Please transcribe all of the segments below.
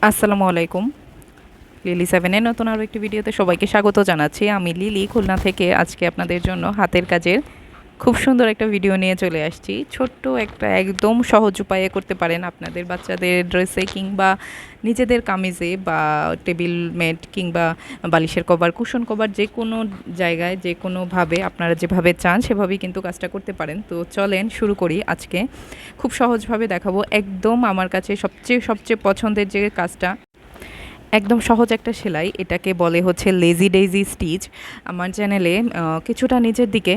আসসালামু আলাইকুম। লিলি সেভেনের নতুন আরও একটি ভিডিওতে সবাইকে স্বাগত জানাচ্ছি। আমি লিলি খুলনা থেকে আজকে আপনাদের জন্য হাতের কাজের খুব সুন্দর একটা ভিডিও নিয়ে চলে আসছি। ছোট্ট একটা একদম সহজ উপায়ে করতে পারেন আপনাদের বাচ্চাদের ড্রেসে কিংবা নিজেদের কামিজে বা টেবিল ম্যাট কিংবা বালিশের কভার, কুশন কভার, যে কোনো জায়গায় যে কোনোভাবে আপনারা যেভাবে চান সেভাবেই কিন্তু কাজটা করতে পারেন। তো চলেন শুরু করি। আজকে খুব সহজভাবে দেখাবো। একদম আমার কাছে সবচেয়ে সবচেয়ে পছন্দের যে কাজটা, একদম সহজ একটা সেলাই, এটাকে বলে হচ্ছে লেজি ডেইজি স্টিচ। আমার চ্যানেলে কিছুটা নিচের দিকে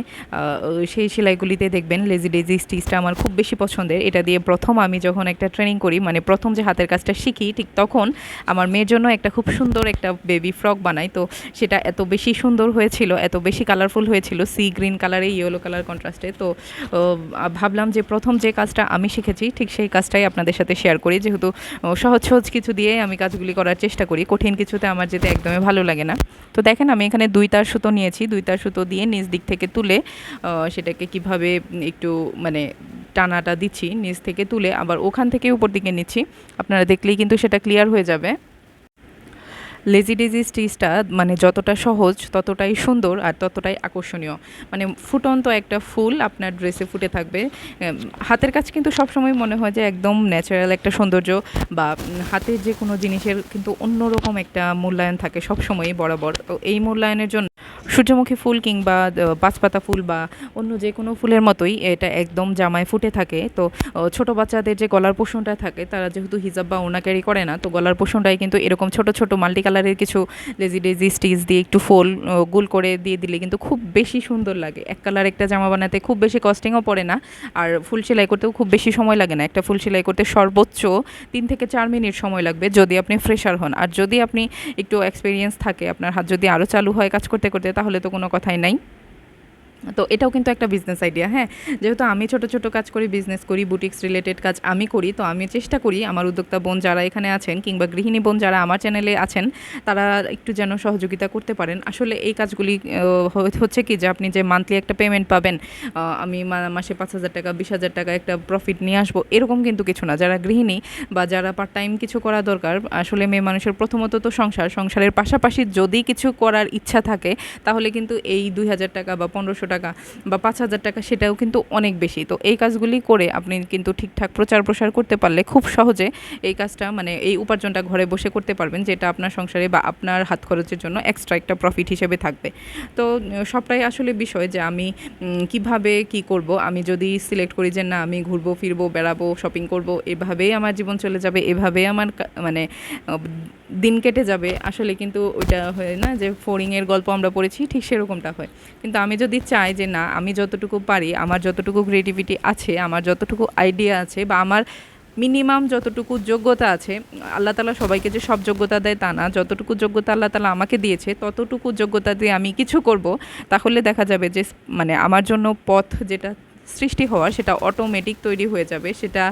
সেই সেলাইগুলিতে দেখবেন লেজি ডেইজি স্টিচটা আমার খুব বেশি পছন্দের। এটা দিয়ে প্রথম আমি যখন একটা ট্রেনিং করি, মানে প্রথম যে হাতের কাজটা শিখি, ঠিক তখন আমার মেয়ের জন্য একটা খুব সুন্দর একটা বেবি ফ্রক বানাই। তো সেটা এত বেশি সুন্দর হয়েছিল, এত বেশি কালারফুল হয়েছিল, সি গ্রিন কালারে ইয়েলো কালার কন্ট্রাস্টে। তো ভাবলাম যে প্রথম যে কাজটা আমি শিখেছি ঠিক সেই কাজটাই আপনাদের সাথে শেয়ার করি, যেহেতু সহজ সহজ কিছু দিয়ে আমি কাজগুলি করার চেষ্টা করি, কঠিন কিছুতে আমার যেতে একদমই ভালো লাগে না। তো দেখেন আমি এখানে 2 তার সুতো নিয়েছি, 2 তার সুতো দিয়ে নিচ দিক থেকে তুলে সেটাকে কিভাবে একটু মানে টানাটা দিচ্ছি, নিচ থেকে তুলে আবার ওখান থেকে উপর দিকে নিচ্ছি। আপনারা দেখলেই কিন্তু সেটা ক্লিয়ার হয়ে যাবে। লেজি ডেজি স্টিচটা মানে যতটা সহজ ততটাই সুন্দর আর ততটাই আকর্ষণীয়। মানে ফুটন্ত একটা ফুল আপনার ড্রেসে ফুটে থাকবে। হাতের কাজ কিন্তু সবসময় মনে হয় যে একদম ন্যাচারাল একটা সৌন্দর্য, বা হাতের যে কোনো জিনিসের কিন্তু অন্যরকম একটা মূল্যায়ন থাকে সবসময়ই বরাবর। তো এই মূল্যায়নের জন্য সূর্যমুখী ফুল কিংবা পাঁচপাতা ফুল বা অন্য যে কোনো ফুলের মতোই এটা একদম জামায় ফুটে থাকে। তো ছোট বাচ্চাদের যে গলার পোষণটা থাকে, তারা যেহেতু হিজাব বা ওড়না ক্যারি করে না, তো গলার পোষণটাই কিন্তু এরকম ছোট ছোট মাল্টি কালারের কিছু লেজি ডেজি স্টিচ দিয়ে একটু ফোল গোল করে দিয়ে দিলে কিন্তু খুব বেশি সুন্দর লাগে। এক কালার একটা জামা বানাতে খুব বেশি কস্টিংও পড়ে না, আর ফুল সেলাই করতেও খুব বেশি সময় লাগে না। একটা ফুল সেলাই করতে সর্বোচ্চ 3 থেকে 4 মিনিট সময় লাগবে যদি আপনি ফ্রেশার হন। আর যদি আপনি একটু এক্সপিরিয়েন্স থাকে, আপনার হাত যদি আরও চালু হয় কাজ করতে করতে, তাহলে তো কোনো কথাই নাই। তো এটাও কিন্তু একটা বিজনেস আইডিয়া। হ্যাঁ, যেহেতু আমি ছোট ছোট কাজ করি, বিজনেস করি, বুটিক্স রিলেটেড কাজ আমি করি, তো আমি চেষ্টা করি আমার উদ্যোক্তা বোন যারা এখানে আছেন কিংবা গৃহিণী বোন যারা আমার চ্যানেলে আছেন, তারা একটু যেন সহযোগিতা করতে পারেন। আসলে এই কাজগুলি হচ্ছে কি যে আপনি যে মান্থলি একটা পেমেন্ট পাবেন, আমি মাসে 5,000 টাকা 20,000 টাকা একটা প্রফিট নিয়ে আসবো, এরকম কিন্তু কিছু না। যারা গৃহিণী বা যারা পার্ট টাইম কিছু করা দরকার, আসলে মেয়ে মানুষের প্রথমত তো সংসারের পাশাপাশি যদি কিছু করার ইচ্ছা থাকে, তাহলে কিন্তু এই 2,000 টাকা বা 1,500 টাকা বা 5,000 টাকা সেটাও কিন্তু অনেক বেশি। তো এই কাজগুলি করে আপনি কিন্তু ঠিকঠাক প্রচার প্রসার করতে পারলে খুব সহজে এই কাজটা মানে এই উপার্জনটা ঘরে বসে করতে পারবেন, যেটা আপনার সংসারে বা আপনার হাত খরচের জন্য এক্সট্রা একটা প্রফিট হিসেবে থাকবে। তো সবটাই আসলে বিষয় যে আমি কিভাবে কি করব। আমি যদি সিলেক্ট করি যে না আমি ঘুরবো ফিরবো বেড়াবো শপিং করব, এভাবেই আমার জীবন চলে যাবে, এভাবেই আমার মানে দিন কেটে যাবে, আসলে কিন্তু ওইটা হয় না যে ফড়িংয়ের গল্প আমরা পড়েছি, ঠিক সেরকমটা হয়। কিন্তু আমি যদি চাই যে না আমি যতটুকু পারি, আমার যতটুকু ক্রিয়েটিভিটি আছে, আমার যতটুকু আইডিয়া আছে, বা আমার মিনিমাম যতটুকু যোগ্যতা আছে, আল্লাহ তালা সবাইকে যে সব যোগ্যতা দেয় তা না, যতটুকু যোগ্যতা আল্লাহ তালা আমাকে দিয়েছে ততটুকু যোগ্যতা দিয়ে আমি কিছু করব, তাহলে দেখা যাবে যে মানে আমার জন্য পথ যেটা সৃষ্টি হওয়ার সেটা অটোমেটিক তৈরি হয়ে যাবে। সেটা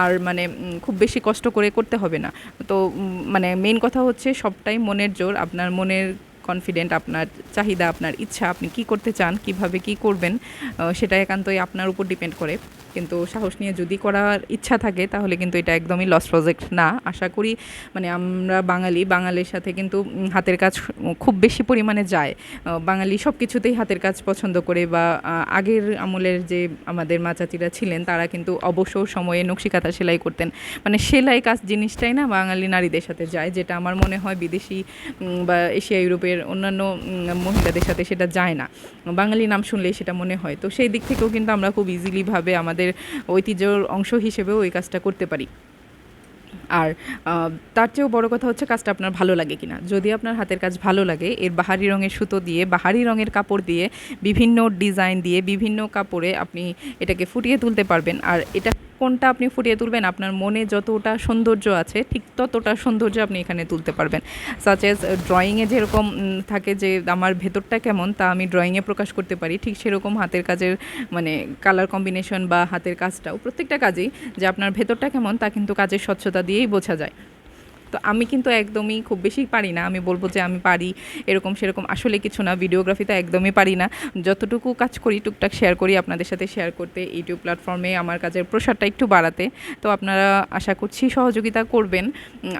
আর মানে খুব বেশি কষ্ট করে করতে হবে না। তো মানে মেইন কথা হচ্ছে সবটাই মনের জোর, আপনার মনের কনফিডেন্ট, আপনার চাহিদা, আপনার ইচ্ছা, আপনি কি করতে চান, কিভাবে কি করবেন, সেটা একান্তই আপনার উপর ডিপেন্ড করে। কিন্তু সাহস নিয়ে যদি করার ইচ্ছা থাকে তাহলে কিন্তু এটা একদমই লস প্রজেক্ট না আশা করি। মানে আমরা বাঙালির সাথে কিন্তু হাতের কাজ খুব বেশি পরিমাণে যায়। বাঙালি সব কিছুতেই হাতের কাজ পছন্দ করে, বা আগের আমলের যে আমাদের মা চাচিরা ছিলেন তারা কিন্তু অবসর সময়ে নকশি কাঁথা সেলাই করতেন। মানে সেলাই কাজ জিনিসটাই না বাঙালি নারীদের সাথে যায়, যেটা আমার মনে হয় বিদেশি বা এশিয়া ইউরোপের অন্যান্য মহিলাদের সাথে সেটা যায় না। বাঙালি নাম শুনলেই সেটা মনে হয়। তো সেই দিক থেকেও কিন্তু আমরা খুব ইজিলিভাবে আমাদের ঐতিহ্যর অংশ হিসেবেও ওই কাজটা করতে পারি। আর তার চেয়েও বড় কথা হচ্ছে কাজটা আপনার ভালো লাগে কিনা। যদি আপনার হাতের কাজ ভালো লাগে, এর বাহারি রঙের সুতো দিয়ে, বাহারি রঙের কাপড় দিয়ে, বিভিন্ন ডিজাইন দিয়ে, বিভিন্ন কাপড়ে আপনি এটাকে ফুটিয়ে তুলতে পারবেন। আর এটা কোনটা আপনি ফুটিয়ে তুলবেন, আপনার মনে যতটা সৌন্দর্য আছে ঠিক ততটা সৌন্দর্য আপনি এখানে তুলতে পারবেন। সাচ এজ ড্রয়িংয়ে যেরকম থাকে যে আমার ভেতরটা কেমন তা আমি ড্রয়িংয়ে প্রকাশ করতে পারি, ঠিক সেরকম হাতের কাজের মানে কালার কম্বিনেশন বা হাতের কাজটাও প্রত্যেকটা কাজেই যে আপনার ভেতরটা কেমন তা কিন্তু কাজের স্বচ্ছতা দিয়েই বোঝা যায়। তো আমি কিন্তু একদমই খুব বেশি পারি না, আমি বলবো যে আমি পারি এরকম সেরকম আসলে কিছু না। ভিডিওগ্রাফি তো একদমই পারি না, যতটুকু কাজ করি টুকটাক শেয়ার করি আপনাদের সাথে শেয়ার করতে, ইউটিউব প্ল্যাটফর্মে আমার কাজের প্রসারটা একটু বাড়াতে। তো আপনারা আশা করছি সহযোগিতা করবেন।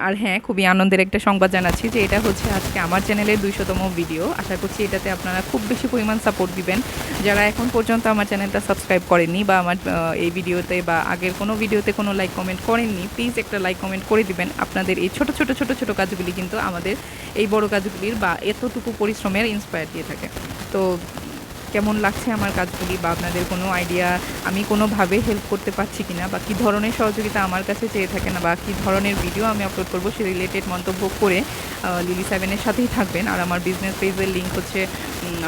আর হ্যাঁ, খুবই আনন্দের একটা সংবাদ জানাচ্ছি যে এটা হচ্ছে আজকে আমার চ্যানেলের 200তম ভিডিও। আশা করছি এটাতে আপনারা খুব বেশি পরিমাণ সাপোর্ট দিবেন। যারা এখন পর্যন্ত আমার চ্যানেলটা সাবস্ক্রাইব করেননি বা আমার এই ভিডিওতে বা আগের কোনো ভিডিওতে কোনো লাইক কমেন্ট করেননি, প্লিজ একটা লাইক কমেন্ট করে দিবেন। আপনাদের এই ছোট ছোট ছোট ছোট কাজগুলি কিন্তু আমাদের এই বড় কাজগুলির বা এতটুকু পরিশ্রমের ইন্সপায়ার দিয়ে থাকে। তো কেমন লাগছে আমার কাজগুলি, বা আপনাদের কোনো আইডিয়া আমি কোনোভাবে হেল্প করতে পারছি কিনা, বা কী ধরনের সহযোগিতা আমার কাছে চেয়ে থাকেন, বা কী ধরনের ভিডিও আমি আপলোড করবো সে রিলেটেড মন্তব্য করে লিলি 7-এর সাথেই থাকবেন। আর আমার বিজনেস পেজের লিঙ্ক হচ্ছে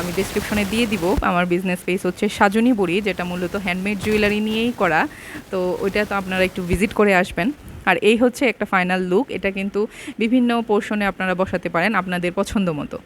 আমি ডিসক্রিপশনে দিয়ে দিব। আমার বিজনেস পেজ হচ্ছে সাজনী বুড়ি, যেটা মূলত হ্যান্ডমেড জুয়েলারি নিয়েই করা। তো ওইটা তো আপনারা একটু ভিজিট করে আসবেন। আর এই হচ্ছে একটা ফাইনাল লুক, এটা কিন্তু বিভিন্ন পোর্শনে আপনারা বসাতে পারেন আপনাদের পছন্দ মতো।